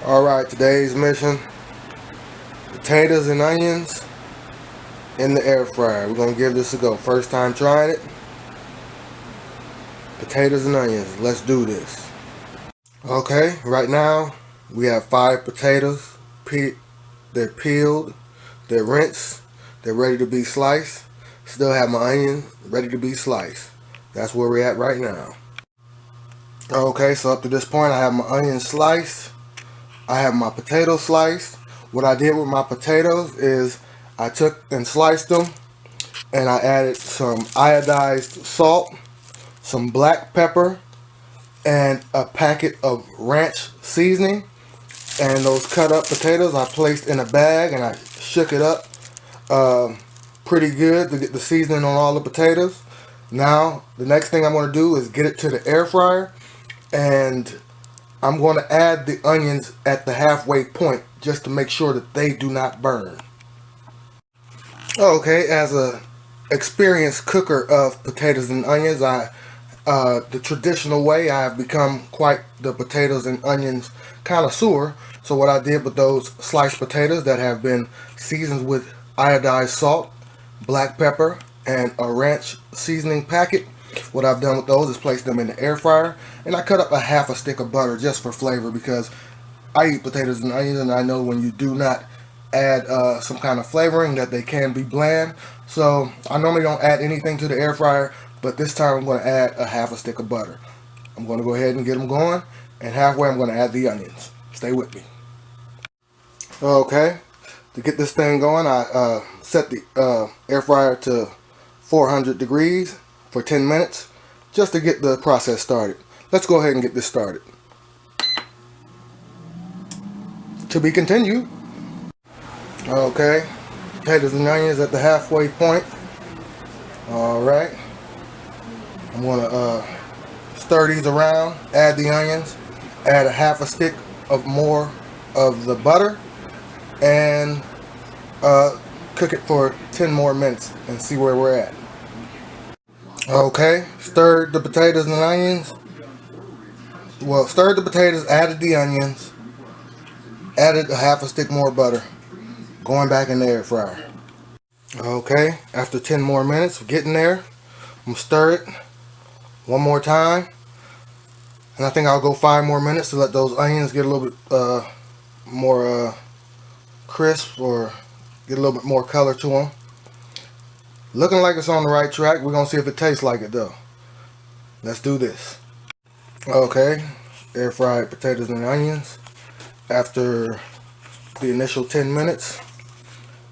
Alright, today's mission: potatoes and onions in the air fryer. We're going to give this a go. First time trying it. Potatoes and onions. Let's do this. Okay, right now we have 5 potatoes. They're peeled, they're rinsed, they're ready to be sliced. Still have my onion ready to be sliced. That's where we're at right now. Okay, so up to this point I have my onion sliced. I have my potatoes sliced. What I did with my potatoes is I took and sliced them, and I added some iodized salt, some black pepper, and a packet of ranch seasoning. And those cut up potatoes I placed in a bag and I shook it up pretty good to get the seasoning on all the potatoes. Now the next thing I'm going to do is get it to the air fryer, and I'm going to add the onions at the halfway point just to make sure that they do not burn. Okay, as a experienced cooker of potatoes and onions, the traditional way, I have become quite the potatoes and onions connoisseur. So what I did with those sliced potatoes that have been seasoned with iodized salt, black pepper, and a ranch seasoning packet, what I've done with those is place them in the air fryer, and I cut up a half a stick of butter just for flavor, because I eat potatoes and onions and I know when you do not add some kind of flavoring that they can be bland. So I normally don't add anything to the air fryer, but this time I'm going to add a half a stick of butter. I'm going to go ahead and get them going, and halfway I'm going to add the onions. Stay with me. Okay, to get this thing going, I set the air fryer to 400 degrees for 10 minutes just to get the process started. Let's go ahead and get this started. To be continued. Okay, potatoes and onions at the halfway point. Alright, I'm going to stir these around, add the onions, add a half a stick of more of the butter, and cook it for 10 more minutes and see where we're at. Okay, stirred the potatoes and onions. Well, stirred the potatoes, added the onions, added a half a stick more butter, going back in the air fryer. Okay, after 10 more minutes of getting there, I'm going to stir it one more time, and I think I'll go 5 more minutes to let those onions get a little bit more crisp, or get a little bit more color to them. Looking like it's on the right track. We're going to see if it tastes like it though. Let's do this. Okay, air fried potatoes and onions after the initial 10 minutes.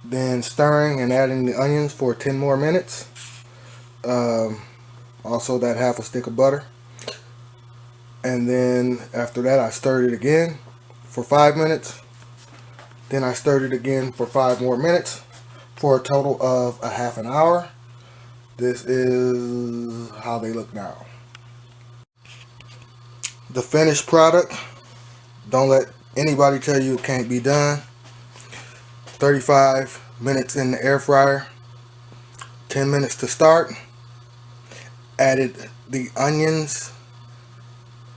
Then stirring and adding the onions for 10 more minutes. Also that half a stick of butter. And then after that I stirred it again for 5 minutes. Then I stirred it again for 5 more minutes, for a total of a half an hour. This is how they look now. The finished product, don't let anybody tell you it can't be done. 35 minutes in the air fryer, 10 minutes to start. Added the onions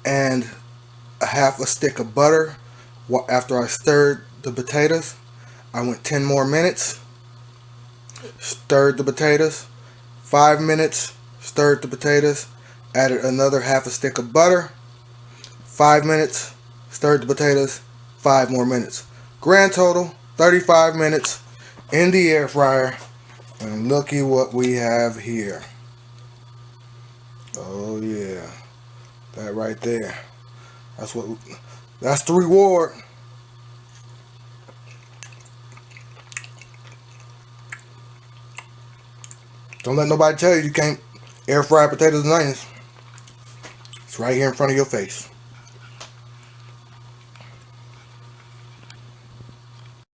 and a half a stick of butter after I stirred the potatoes. I went 10 more minutes, stirred the potatoes, 5 minutes, stirred the potatoes, added another half a stick of butter, 5 minutes, stirred the potatoes, 5 more minutes. Grand total 35 minutes in the air fryer, and looky what we have here. Oh yeah, that right there. That's the reward. Don't let nobody tell you you can't air fry potatoes and onions. It's right here in front of your face.